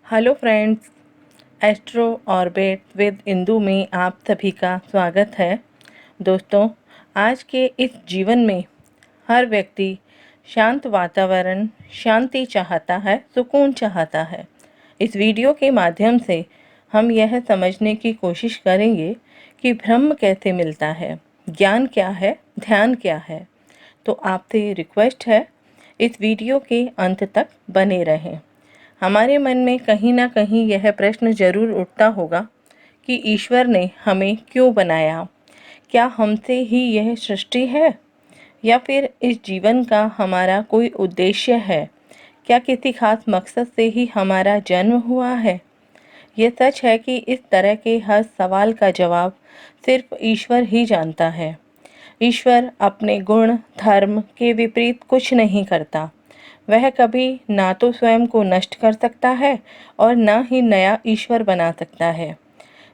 Hello friends, astro orbit with Indu में आप सभी का स्वागत है। दोस्तों, आज के इस जीवन में हर व्यक्ति शांत वातावरण, शांति चाहता है, सुकून चाहता है। इस वीडियो के माध्यम से हम यह समझने की कोशिश करेंगे कि ब्रह्म कैसे मिलता है, ज्ञान क्या है, ध्यान क्या है। तो आपसे रिक्वेस्ट है, इस वीडियो के अंत तक बने रहें। हमारे मन में कहीं ना कहीं यह प्रश्न जरूर उठता होगा कि ईश्वर ने हमें क्यों बनाया? क्या हमसे ही यह सृष्टि है, या फिर इस जीवन का हमारा कोई उद्देश्य है? क्या किसी खास मकसद से ही हमारा जन्म हुआ है? यह सच है कि इस तरह के हर सवाल का जवाब सिर्फ ईश्वर ही जानता है। ईश्वर अपने गुण धर्म के विपरीत कुछ नहीं करता। वह कभी ना तो स्वयं को नष्ट कर सकता है और ना ही नया ईश्वर बना सकता है।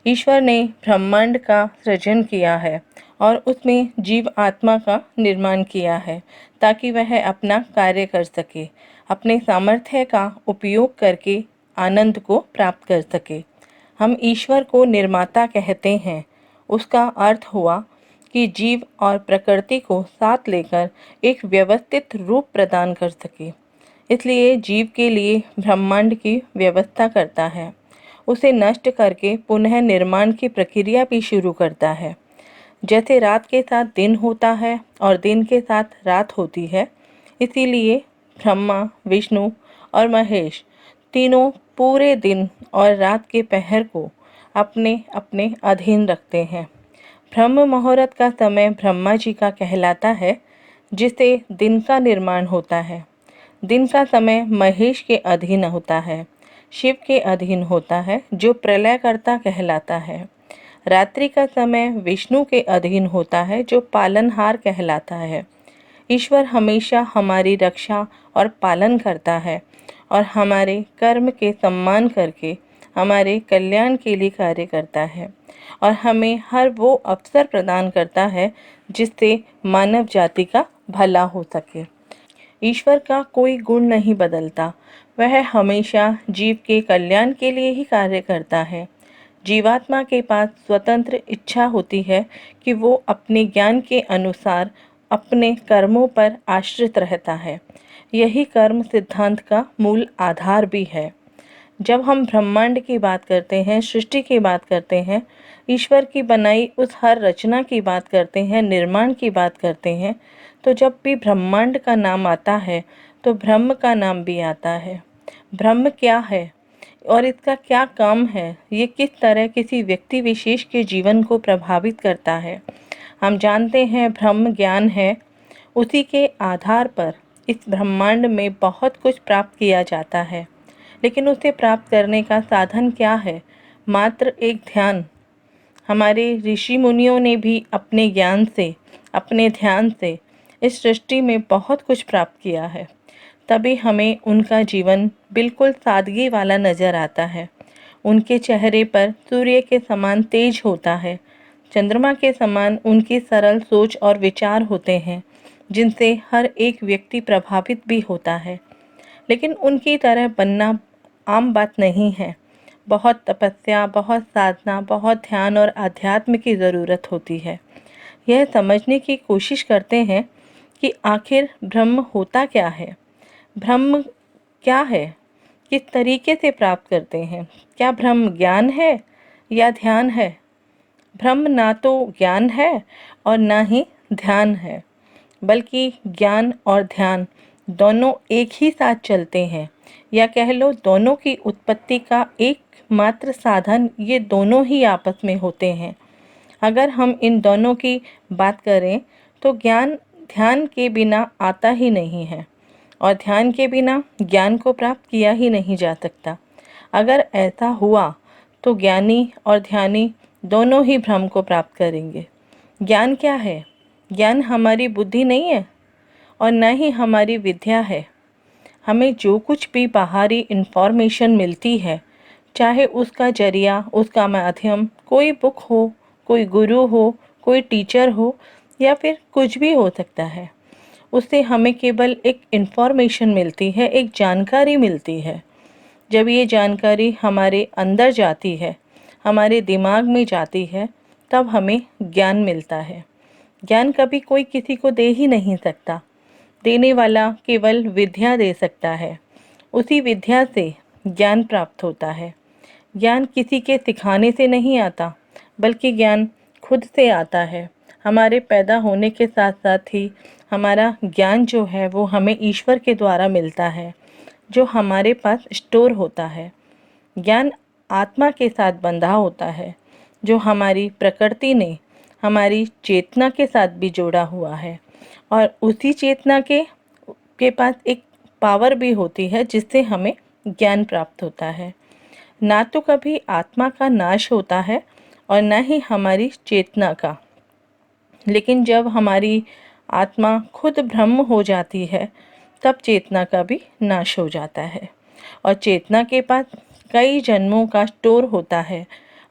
ईश्वर ने ब्रह्मांड का सृजन किया है और उसमें जीव आत्मा का निर्माण किया है ताकि वह अपना कार्य कर सके, अपने सामर्थ्य का उपयोग करके आनंद को प्राप्त कर सके। हम ईश्वर को निर्माता कहते हैं। उसका अर्थ हुआ कि जीव और प्रकृति को साथ लेकर एक व्यवस्थित रूप प्रदान कर सके। इसलिए जीव के लिए ब्रह्मांड की व्यवस्था करता है, उसे नष्ट करके पुनः निर्माण की प्रक्रिया भी शुरू करता है। जैसे रात के साथ दिन होता है और दिन के साथ रात होती है, इसीलिए ब्रह्मा, विष्णु और महेश तीनों पूरे दिन और रात के पहर को अपने अपने अधीन रखते हैं। ब्रह्म मुहूर्त का समय ब्रह्मा जी का कहलाता है, जिससे दिन का निर्माण होता है। दिन का समय महेश के अधीन होता है, शिव के अधीन होता है, जो प्रलयकर्ता कहलाता है। रात्रि का समय विष्णु के अधीन होता है, जो पालनहार कहलाता है। ईश्वर हमेशा हमारी रक्षा और पालन करता है और हमारे कर्म के सम्मान करके हमारे कल्याण के लिए कार्य करता है और हमें हर वो अवसर प्रदान करता है जिससे मानव जाति का भला हो सके। ईश्वर का कोई गुण नहीं बदलता, वह हमेशा जीव के कल्याण के लिए ही कार्य करता है। जीवात्मा के पास स्वतंत्र इच्छा होती है कि वो अपने ज्ञान के अनुसार अपने कर्मों पर आश्रित रहता है। यही कर्म सिद्धांत का मूल आधार भी है। जब हम ब्रह्मांड की बात करते हैं, सृष्टि की बात करते हैं, ईश्वर की बनाई उस हर रचना की बात करते हैं, निर्माण की बात करते हैं, तो जब भी ब्रह्मांड का नाम आता है तो ब्रह्म का नाम भी आता है। ब्रह्म क्या है और इसका क्या काम है, ये किस तरह किसी व्यक्ति विशेष के जीवन को प्रभावित करता है, हम जानते हैं ब्रह्म ज्ञान है। उसी के आधार पर इस ब्रह्मांड में बहुत कुछ प्राप्त किया जाता है, लेकिन उसे प्राप्त करने का साधन क्या है? मात्र एक ध्यान। हमारे ऋषि मुनियों ने भी अपने ज्ञान से, अपने ध्यान से इस सृष्टि में बहुत कुछ प्राप्त किया है। तभी हमें उनका जीवन बिल्कुल सादगी वाला नज़र आता है। उनके चेहरे पर सूर्य के समान तेज होता है, चंद्रमा के समान उनकी सरल सोच और विचार होते हैं, जिनसे हर एक व्यक्ति प्रभावित भी होता है। लेकिन उनकी तरह बनना आम बात नहीं है। बहुत तपस्या, बहुत साधना, बहुत ध्यान और अध्यात्म की ज़रूरत होती है। यह समझने की कोशिश करते हैं कि आखिर ब्रह्म होता क्या है, ब्रह्म क्या है, किस तरीके से प्राप्त करते हैं। क्या ब्रह्म ज्ञान है या ध्यान है? ब्रह्म ना तो ज्ञान है और ना ही ध्यान है, बल्कि ज्ञान और ध्यान दोनों एक ही साथ चलते हैं, या कह लो दोनों की उत्पत्ति का एकमात्र साधन ये दोनों ही आपस में होते हैं। अगर हम इन दोनों की बात करें तो ज्ञान ध्यान के बिना आता ही नहीं है और ध्यान के बिना ज्ञान को प्राप्त किया ही नहीं जा सकता। अगर ऐसा हुआ तो ज्ञानी और ध्यानी दोनों ही ब्रह्म को प्राप्त करेंगे। ज्ञान क्या है? ज्ञान हमारी बुद्धि नहीं है और न ही हमारी विद्या है। हमें जो कुछ भी बाहरी इन्फॉर्मेशन मिलती है, चाहे उसका जरिया, उसका माध्यम कोई बुक हो, कोई गुरु हो, कोई टीचर हो, या फिर कुछ भी हो सकता है, उससे हमें केवल एक इन्फॉर्मेशन मिलती है, एक जानकारी मिलती है। जब ये जानकारी हमारे अंदर जाती है, हमारे दिमाग में जाती है, तब हमें ज्ञान मिलता है। ज्ञान कभी कोई किसी को दे ही नहीं सकता। देने वाला केवल विद्या दे सकता है। उसी विद्या से ज्ञान प्राप्त होता है। ज्ञान किसी के सिखाने से नहीं आता, बल्कि ज्ञान खुद से आता है। हमारे पैदा होने के साथ साथ ही हमारा ज्ञान जो है वो हमें ईश्वर के द्वारा मिलता है, जो हमारे पास स्टोर होता है। ज्ञान आत्मा के साथ बंधा होता है, जो हमारी प्रकृति ने हमारी चेतना के साथ भी जोड़ा हुआ है, और उसी चेतना के पास एक पावर भी होती है जिससे हमें ज्ञान प्राप्त होता है। ना तो कभी आत्मा का नाश होता है और ना ही हमारी चेतना का, लेकिन जब हमारी आत्मा खुद ब्रह्म हो जाती है तब चेतना का भी नाश हो जाता है। और चेतना के पास कई जन्मों का स्टोर होता है,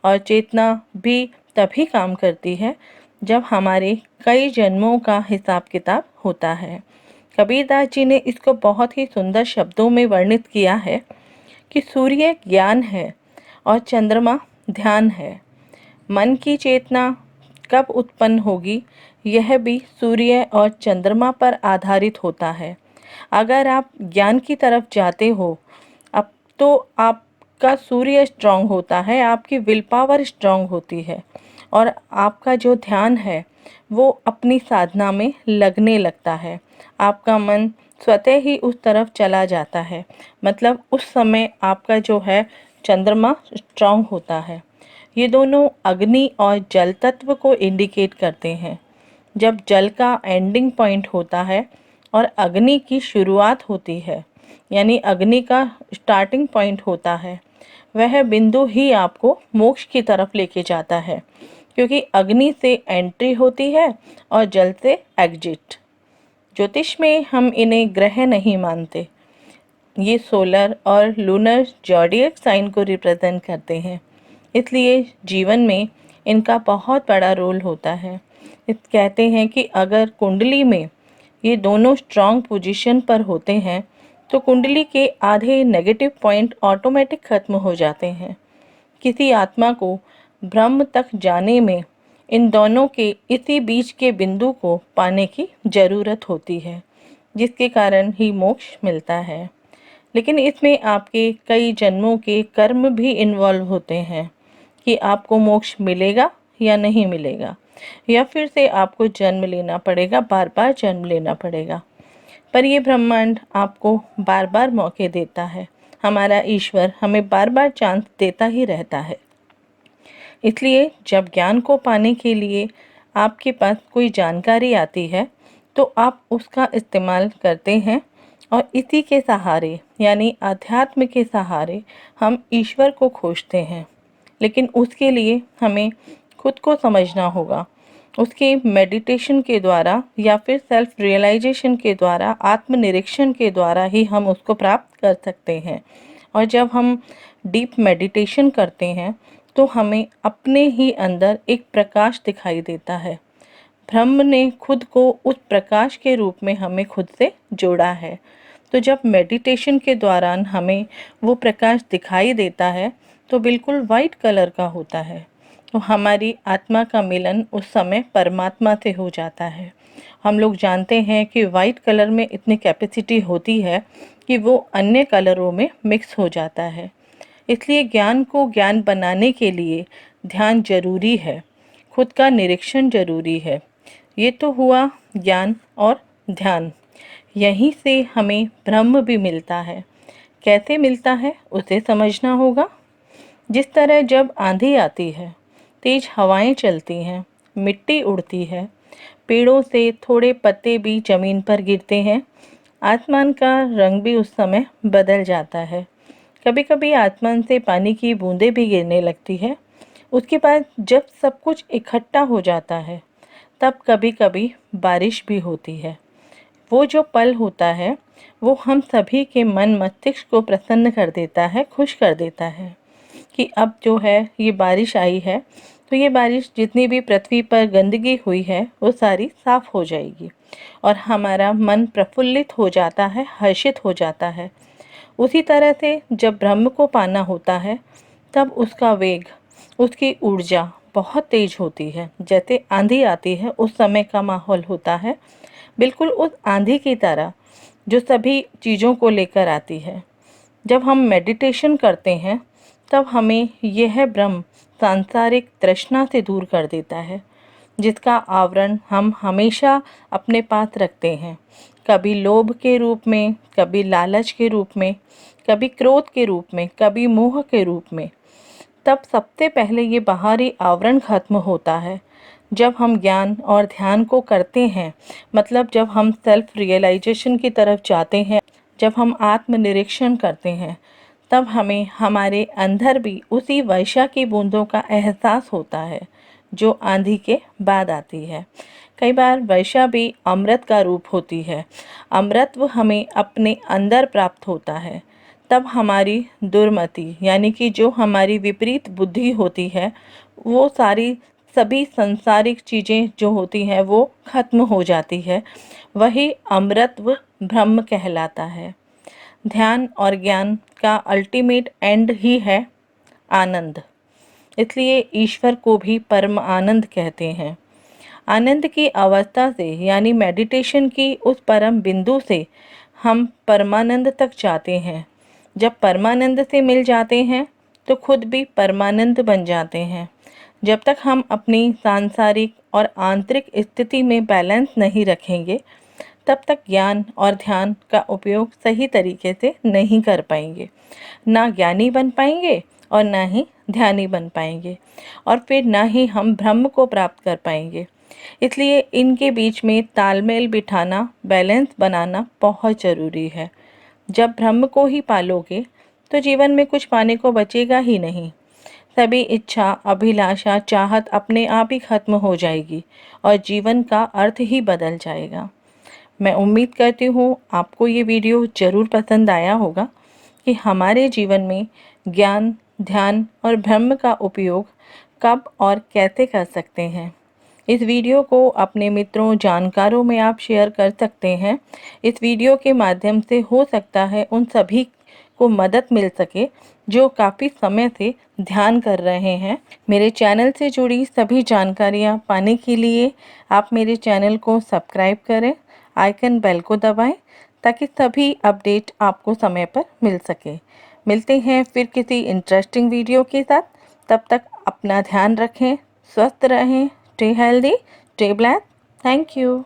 और चेतना भी तभी काम करती है जब हमारे कई जन्मों का हिसाब किताब होता है। कबीरदास जी ने इसको बहुत ही सुंदर शब्दों में वर्णित किया है कि सूर्य ज्ञान है और चंद्रमा ध्यान है। मन की चेतना कब उत्पन्न होगी, यह भी सूर्य और चंद्रमा पर आधारित होता है। अगर आप ज्ञान की तरफ जाते हो अब तो आपका सूर्य स्ट्रांग होता है, आपकी विल पावर स्ट्रांग होती है, और आपका जो ध्यान है वो अपनी साधना में लगने लगता है। आपका मन स्वतः ही उस तरफ चला जाता है। मतलब उस समय आपका जो है चंद्रमा स्ट्रांग होता है। ये दोनों अग्नि और जल तत्व को इंडिकेट करते हैं। जब जल का एंडिंग पॉइंट होता है और अग्नि की शुरुआत होती है, यानी अग्नि का स्टार्टिंग पॉइंट होता है, वह बिंदु ही आपको मोक्ष की तरफ लेके जाता है, क्योंकि अग्नि से एंट्री होती है और जल से एग्जिट। ज्योतिष में हम इन्हें ग्रह नहीं मानते, ये सोलर और लूनर जॉडियक साइन को रिप्रेजेंट करते हैं, इसलिए जीवन में इनका बहुत बड़ा रोल होता है। इस कहते हैं कि अगर कुंडली में ये दोनों स्ट्रांग पोजीशन पर होते हैं तो कुंडली के आधे नेगेटिव पॉइंट ऑटोमेटिक खत्म हो जाते हैं। किसी आत्मा को ब्रह्म तक जाने में इन दोनों के इसी बीच के बिंदु को पाने की ज़रूरत होती है, जिसके कारण ही मोक्ष मिलता है। लेकिन इसमें आपके कई जन्मों के कर्म भी इन्वॉल्व होते हैं कि आपको मोक्ष मिलेगा या नहीं मिलेगा, या फिर से आपको जन्म लेना पड़ेगा, बार बार जन्म लेना पड़ेगा। पर ये ब्रह्मांड आपको बार बार मौके देता है। हमारा ईश्वर हमें बार बार चांस देता ही रहता है। इसलिए जब ज्ञान को पाने के लिए आपके पास कोई जानकारी आती है तो आप उसका इस्तेमाल करते हैं, और इसी के सहारे यानी अध्यात्म के सहारे हम ईश्वर को खोजते हैं। लेकिन उसके लिए हमें खुद को समझना होगा। उसके मेडिटेशन के द्वारा या फिर सेल्फ रियलाइजेशन के द्वारा, आत्मनिरीक्षण के द्वारा ही हम उसको प्राप्त कर सकते हैं। और जब हम डीप मेडिटेशन करते हैं तो हमें अपने ही अंदर एक प्रकाश दिखाई देता है। ब्रह्म ने खुद को उस प्रकाश के रूप में हमें खुद से जोड़ा है। तो जब मेडिटेशन के दौरान हमें वो प्रकाश दिखाई देता है तो बिल्कुल वाइट कलर का होता है। तो हमारी आत्मा का मिलन उस समय परमात्मा से हो जाता है। हम लोग जानते हैं कि वाइट कलर में इतनी कैपेसिटी होती है कि वो अन्य कलरों में मिक्स हो जाता है। इसलिए ज्ञान को ज्ञान बनाने के लिए ध्यान जरूरी है, खुद का निरीक्षण जरूरी है। ये तो हुआ ज्ञान और ध्यान। यहीं से हमें ब्रह्म भी मिलता है। कैसे मिलता है उसे समझना होगा। जिस तरह जब आंधी आती है, तेज हवाएं चलती हैं, मिट्टी उड़ती है, पेड़ों से थोड़े पत्ते भी जमीन पर गिरते हैं, आसमान का रंग भी उस समय बदल जाता है। कभी कभी आसमान से पानी की बूंदें भी गिरने लगती है। उसके बाद जब सब कुछ इकट्ठा हो जाता है तब कभी कभी बारिश भी होती है। वो जो पल होता है वो हम सभी के मन मस्तिष्क को प्रसन्न कर देता है, खुश कर देता है कि अब जो है ये बारिश आई है तो ये बारिश जितनी भी पृथ्वी पर गंदगी हुई है वो सारी साफ हो जाएगी, और हमारा मन प्रफुल्लित हो जाता है, हर्षित हो जाता है। उसी तरह से जब ब्रह्म को पाना होता है तब उसका वेग, उसकी ऊर्जा बहुत तेज होती है। जैसे आंधी आती है उस समय का माहौल होता है बिल्कुल उस आंधी की तरह जो सभी चीज़ों को लेकर आती है। जब हम मेडिटेशन करते हैं तब हमें यह ब्रह्म सांसारिक तृष्णा से दूर कर देता है, जिसका आवरण हम हमेशा अपने पास रखते हैं, कभी लोभ के रूप में, कभी लालच के रूप में, कभी क्रोध के रूप में, कभी मोह के रूप में। तब सबसे पहले ये बाहरी आवरण खत्म होता है जब हम ज्ञान और ध्यान को करते हैं, मतलब जब हम सेल्फ रियलाइजेशन की तरफ जाते हैं, जब हम आत्मनिरीक्षण करते हैं, तब हमें हमारे अंदर भी उसी वर्षा की बूंदों का एहसास होता है जो आंधी के बाद आती है। कई बार वर्षा भी अमृत का रूप होती है। अमृतत्व हमें अपने अंदर प्राप्त होता है। तब हमारी दुर्मति यानी कि जो हमारी विपरीत बुद्धि होती है, वो सारी सभी संसारिक चीज़ें जो होती हैं वो खत्म हो जाती है। वही अमृतत्व ब्रह्म कहलाता है। ध्यान और ज्ञान का अल्टीमेट एंड ही है आनंद। इसलिए ईश्वर को भी परम आनंद कहते हैं। आनंद की अवस्था से यानी मेडिटेशन की उस परम बिंदु से हम परमानंद तक जाते हैं। जब परमानंद से मिल जाते हैं तो खुद भी परमानंद बन जाते हैं। जब तक हम अपनी सांसारिक और आंतरिक स्थिति में बैलेंस नहीं रखेंगे, तब तक ज्ञान और ध्यान का उपयोग सही तरीके से नहीं कर पाएंगे। ना ज्ञानी बन पाएंगे और ना ही ध्यानी बन पाएंगे, और फिर ना ही हम ब्रह्म को प्राप्त कर पाएंगे। इसलिए इनके बीच में तालमेल बिठाना, बैलेंस बनाना बहुत ज़रूरी है। जब ब्रह्म को ही पालोगे तो जीवन में कुछ पाने को बचेगा ही नहीं। सभी इच्छा, अभिलाषा, चाहत अपने आप ही खत्म हो जाएगी और जीवन का अर्थ ही बदल जाएगा। मैं उम्मीद करती हूँ आपको ये वीडियो ज़रूर पसंद आया होगा कि हमारे जीवन में ज्ञान, ध्यान और ब्रह्म का उपयोग कब और कैसे कर सकते हैं। इस वीडियो को अपने मित्रों, जानकारों में आप शेयर कर सकते हैं। इस वीडियो के माध्यम से हो सकता है उन सभी को मदद मिल सके जो काफ़ी समय से ध्यान कर रहे हैं। मेरे चैनल से जुड़ी सभी जानकारियाँ पाने के लिए आप मेरे चैनल को सब्सक्राइब करें, आइकन बेल को दबाएं ताकि सभी अपडेट आपको समय पर मिल सके। मिलते हैं फिर किसी इंटरेस्टिंग वीडियो के साथ। तब तक अपना ध्यान रखें, स्वस्थ रहें, stay healthy, stay blessed. Thank you.